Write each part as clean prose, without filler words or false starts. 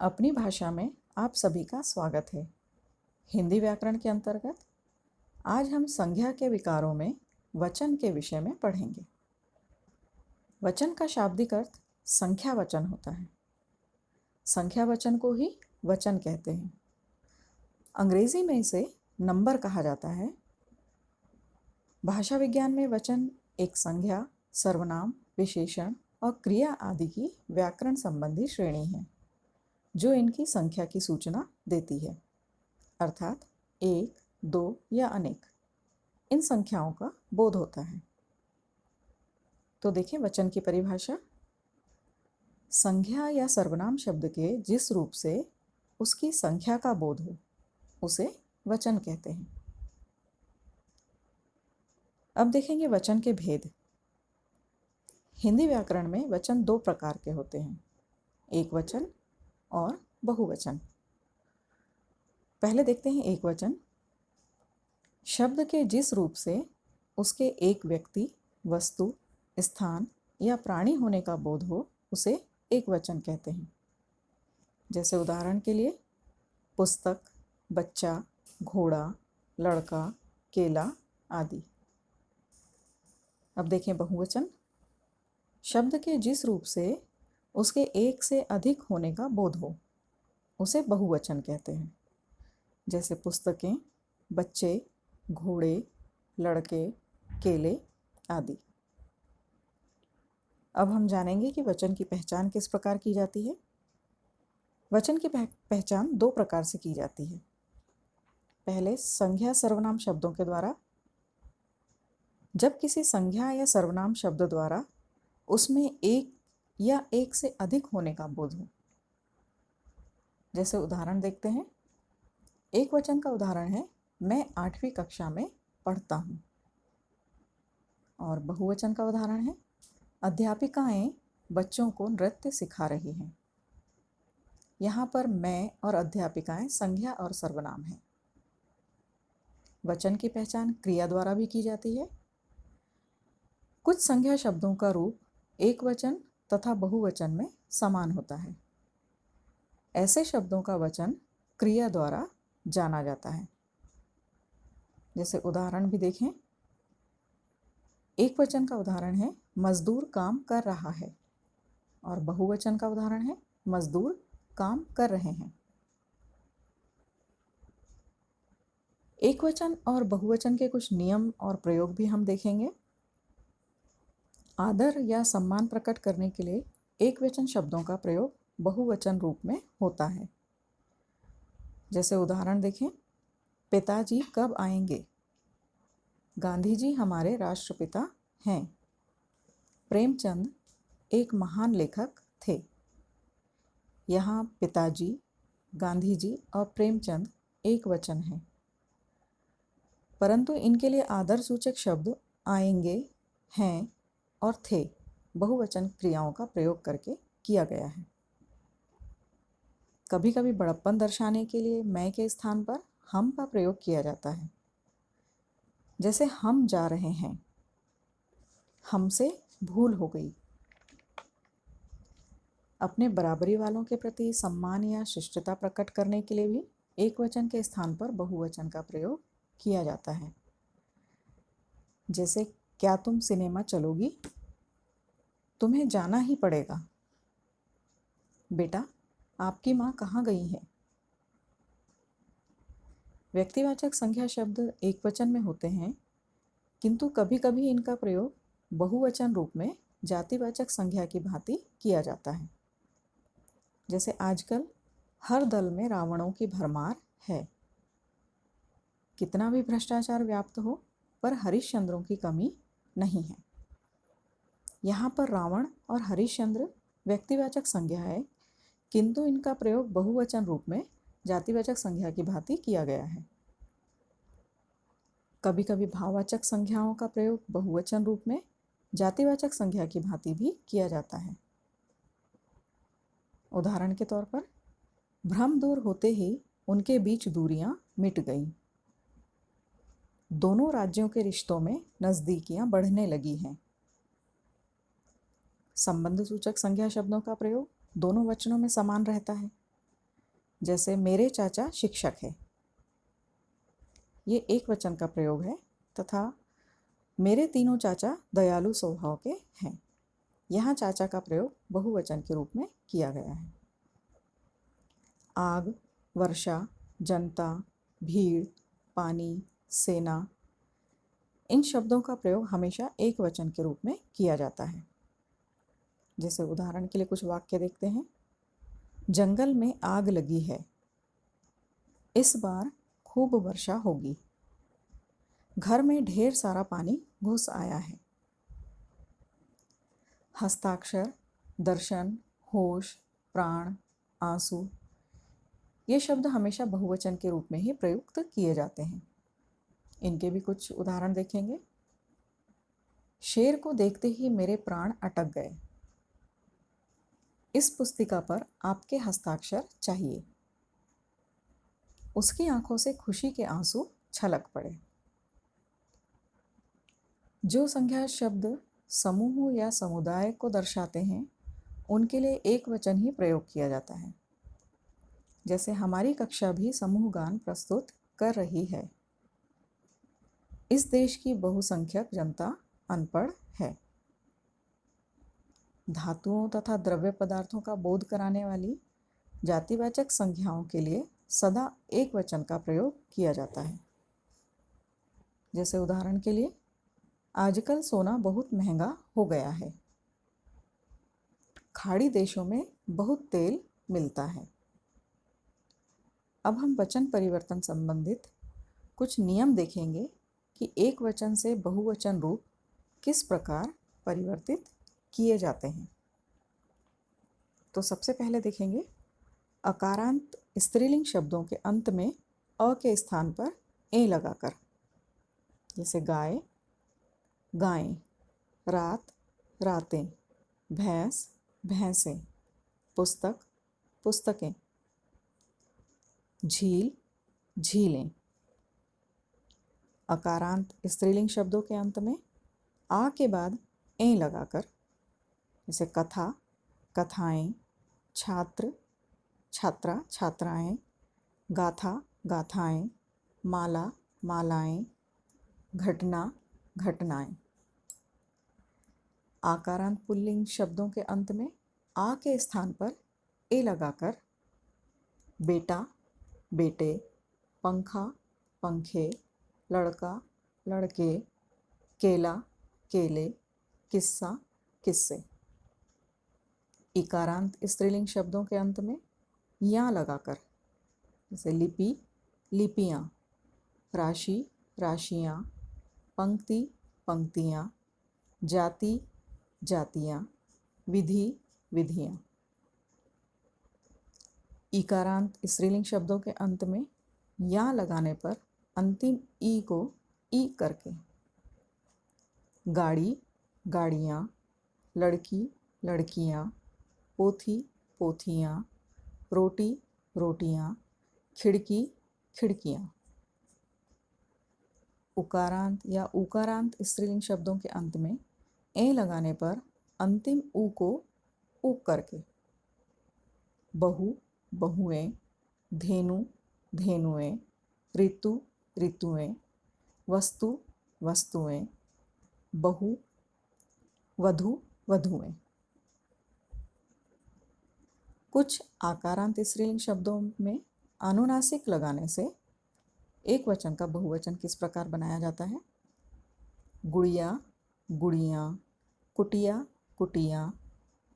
अपनी भाषा में आप सभी का स्वागत है। हिंदी व्याकरण के अंतर्गत आज हम संज्ञा के विकारों में वचन के विषय में पढ़ेंगे। वचन का शाब्दिक अर्थ संख्या वचन होता है। संख्या वचन को ही वचन कहते हैं। अंग्रेजी में इसे नंबर कहा जाता है। भाषा विज्ञान में वचन एक संज्ञा, सर्वनाम, विशेषण और क्रिया आदि की व्याकरण संबंधी श्रेणी है जो इनकी संख्या की सूचना देती है, अर्थात एक, दो या अनेक इन संख्याओं का बोध होता है। तो देखें वचन की परिभाषा। संज्ञा या सर्वनाम शब्द के जिस रूप से उसकी संख्या का बोध हो उसे वचन कहते हैं। अब देखेंगे वचन के भेद। हिंदी व्याकरण में वचन दो प्रकार के होते हैं, एक वचन और बहुवचन। पहले देखते हैं एक वचन। शब्द के जिस रूप से उसके एक व्यक्ति, वस्तु, स्थान या प्राणी होने का बोध हो उसे एक वचन कहते हैं। जैसे उदाहरण के लिए पुस्तक, बच्चा, घोड़ा, लड़का, केला आदि। अब देखें बहुवचन। शब्द के जिस रूप से उसके एक से अधिक होने का बोध हो उसे बहुवचन कहते हैं। जैसे पुस्तकें, बच्चे, घोड़े, लड़के, केले आदि। अब हम जानेंगे कि वचन की पहचान किस प्रकार की जाती है। वचन की पहचान दो प्रकार से की जाती है। पहले संज्ञा सर्वनाम शब्दों के द्वारा। जब किसी संज्ञा या सर्वनाम शब्द द्वारा उसमें एक या एक से अधिक होने का बोध हो। जैसे उदाहरण देखते हैं। एक वचन का उदाहरण है मैं 8वीं कक्षा में पढ़ता हूँ। और बहुवचन का उदाहरण है अध्यापिकाएं बच्चों को नृत्य सिखा रही हैं। यहाँ पर मैं और अध्यापिकाएं संज्ञा और सर्वनाम हैं। वचन की पहचान क्रिया द्वारा भी की जाती है। कुछ संज्ञा शब्दों का रूप एक वचन तथा बहुवचन में समान होता है। ऐसे शब्दों का वचन क्रिया द्वारा जाना जाता है। जैसे उदाहरण भी देखें। एक वचन का उदाहरण है मजदूर काम कर रहा है और बहुवचन का उदाहरण है मजदूर काम कर रहे हैं। एक वचन और बहुवचन के कुछ नियम और प्रयोग भी हम देखेंगे। आदर या सम्मान प्रकट करने के लिए एक वचन शब्दों का प्रयोग बहुवचन रूप में होता है। जैसे उदाहरण देखें। पिताजी कब आएंगे? गांधी जी हमारे राष्ट्रपिता हैं। प्रेमचंद एक महान लेखक थे। यहाँ पिताजी, गांधी जी और प्रेमचंद एक वचन है, परंतु इनके लिए आदर सूचक शब्द आएंगे, हैं और थे बहुवचन क्रियाओं का प्रयोग करके किया गया है। कभी कभी बड़प्पन दर्शाने के लिए मैं के स्थान पर हम का प्रयोग किया जाता है। जैसे हम जा रहे हैं, हमसे भूल हो गई। अपने बराबरी वालों के प्रति सम्मान या शिष्टता प्रकट करने के लिए भी एक वचन के स्थान पर बहुवचन का प्रयोग किया जाता है। जैसे क्या तुम सिनेमा चलोगी? तुम्हें जाना ही पड़ेगा। बेटा आपकी माँ कहाँ गई है? व्यक्तिवाचक संज्ञा शब्द एक वचन में होते हैं, किंतु कभी कभी इनका प्रयोग बहुवचन रूप में जातिवाचक संज्ञा की भांति किया जाता है। जैसे आजकल हर दल में रावणों की भरमार है। कितना भी भ्रष्टाचार व्याप्त हो पर हरिश्चंद्रों की कमी नहीं है। यहाँ पर रावण और हरिश्चंद्र व्यक्तिवाचक संज्ञा है, किंतु इनका प्रयोग बहुवचन रूप में जातिवाचक संज्ञा की भांति किया गया है। कभी कभी भाववाचक संज्ञाओं का प्रयोग बहुवचन रूप में जातिवाचक संज्ञा की भांति भी किया जाता है। उदाहरण के तौर पर भ्रम दूर होते ही उनके बीच दूरियां मिट गईं। दोनों राज्यों के रिश्तों में नजदीकियां बढ़ने लगी हैं। संबंध सूचक संज्ञा शब्दों का प्रयोग दोनों वचनों में समान रहता है। जैसे मेरे चाचा शिक्षक है, ये एक वचन का प्रयोग है। तथा मेरे तीनों चाचा दयालु स्वभाव के हैं, यहाँ चाचा का प्रयोग बहुवचन के रूप में किया गया है। आग, वर्षा, जनता, भीड़, पानी, सेना, इन शब्दों का प्रयोग हमेशा एक वचन के रूप में किया जाता है। जैसे उदाहरण के लिए कुछ वाक्य देखते हैं। जंगल में आग लगी है, इस बार खूब वर्षा होगी। घर में ढेर सारा पानी घुस आया है। हस्ताक्षर, दर्शन, होश, प्राण, आंसू, ये शब्द हमेशा बहुवचन के रूप में ही प्रयुक्त किए जाते हैं। इनके भी कुछ उदाहरण देखेंगे। शेर को देखते ही मेरे प्राण अटक गए। इस पुस्तिका पर आपके हस्ताक्षर चाहिए। उसकी आंखों से खुशी के आंसू छलक पड़े। जो संज्ञा शब्द समूह या समुदाय को दर्शाते हैं, उनके लिए एक वचन ही प्रयोग किया जाता है। जैसे हमारी कक्षा भी समूह गान प्रस्तुत कर रही है। इस देश की बहुसंख्यक जनता अनपढ़ है। धातुओं तथा द्रव्य पदार्थों का बोध कराने वाली जातिवाचक संज्ञाओं के लिए सदा एक वचन का प्रयोग किया जाता है। जैसे उदाहरण के लिए, आजकल सोना बहुत महंगा हो गया है। खाड़ी देशों में बहुत तेल मिलता है। अब हम वचन परिवर्तन संबंधित कुछ नियम देखेंगे कि एक वचन से बहुवचन रूप किस प्रकार परिवर्तित किए जाते हैं। तो सबसे पहले देखेंगे अकारांत स्त्रीलिंग शब्दों के अंत में अ के स्थान पर ए लगाकर। जैसे गाय, गायें, रात, रातें, भैंस, भैंसें, पुस्तक, पुस्तकें, झील, झीलें। अकारांत स्त्रीलिंग शब्दों के अंत में आ के बाद ए लगाकर, जैसे कथा, कथाएं, छात्र, छात्रा, छात्राएं, गाथा, गाथाएं, माला, मालाएं, घटना, घटनाएं। आकारांत पुल्लिंग शब्दों के अंत में आ के स्थान पर ए लगाकर बेटा, बेटे, पंखा, पंखे, लड़का, लड़के, केला, केले, किस्सा, किस्से। इकारांत स्त्रीलिंग शब्दों के अंत में या लगाकर, जैसे लिपि, लिपियाँ, राशि, राशियाँ, पंक्ति, पंक्तियाँ, जाति, जातियाँ, विधि, विधियाँ। इकारांत स्त्रीलिंग शब्दों के अंत में या लगाने पर अंतिम ई को ई करके गाड़ी, गाड़ियाँ, लड़की, लड़कियाँ, पोथी, पोथियाँ, रोटी, रोटियाँ, खिड़की, खिड़कियाँ। उकारांत या उकारांत स्त्रीलिंग शब्दों के अंत में ए लगाने पर अंतिम ऊ को ऊ करके बहु, बहुएं, धेनु, धेनुएं, ऋतु, ऋतुएं, वस्तु, वस्तुएं, बहु, वधु, वधुएं। कुछ आकारांत स्त्रीलिंग शब्दों में अनुनासिक लगाने से एक वचन का बहुवचन किस प्रकार बनाया जाता है। गुड़िया, गुड़ियाँ, कुटिया, कुटिया,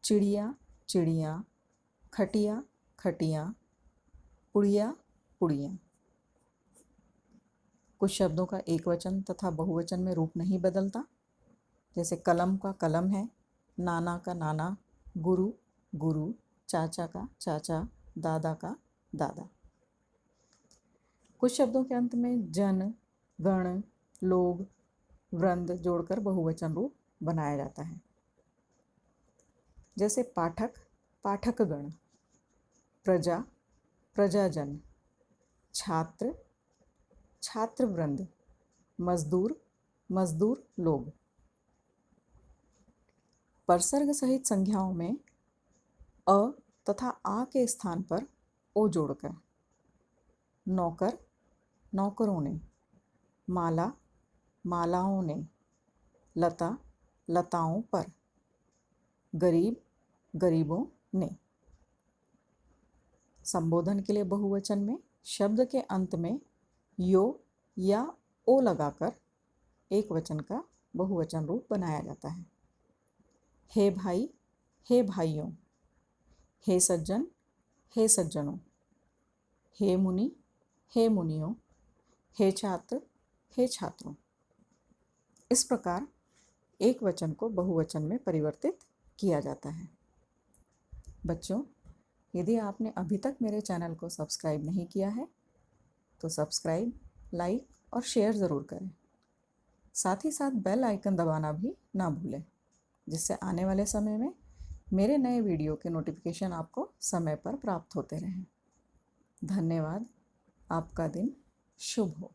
चिड़िया, चिड़िया, खटिया, खटिया, पुड़िया, पुड़िया। कुछ शब्दों का एक वचन तथा बहुवचन में रूप नहीं बदलता। जैसे कलम का कलम है, नाना का नाना, गुरु, गुरु, चाचा का चाचा, दादा का दादा। कुछ शब्दों के अंत में जन, गण, लोग, वृंद जोड़कर बहुवचन रूप बनाया जाता है। जैसे पाठक, पाठकगण, प्रजा, प्रजाजन, छात्र, छात्रवृंद, मजदूर, मजदूर लोग। परसर्ग सहित संज्ञाओं में अ तथा आ के स्थान पर ओ जोड़कर। नौकर, नौकरों ने। माला, मालाओं ने। लता, लताओं पर। गरीब, गरीबों ने। संबोधन के लिए बहुवचन में शब्द के अंत में यो या ओ लगाकर एक वचन का बहुवचन रूप बनाया जाता है। हे भाई, हे भाइयों। हे सज्जन, हे सज्जनों। हे मुनि, हे मुनियों। हे छात्र, हे छात्रों। इस प्रकार एक वचन को बहुवचन में परिवर्तित किया जाता है। बच्चों, यदि आपने अभी तक मेरे चैनल को सब्सक्राइब नहीं किया है तो सब्सक्राइब, लाइक और शेयर ज़रूर करें। साथ ही साथ बेल आइकन दबाना भी ना भूलें, जिससे आने वाले समय में मेरे नए वीडियो के नोटिफिकेशन आपको समय पर प्राप्त होते रहें। धन्यवाद। आपका दिन शुभ हो।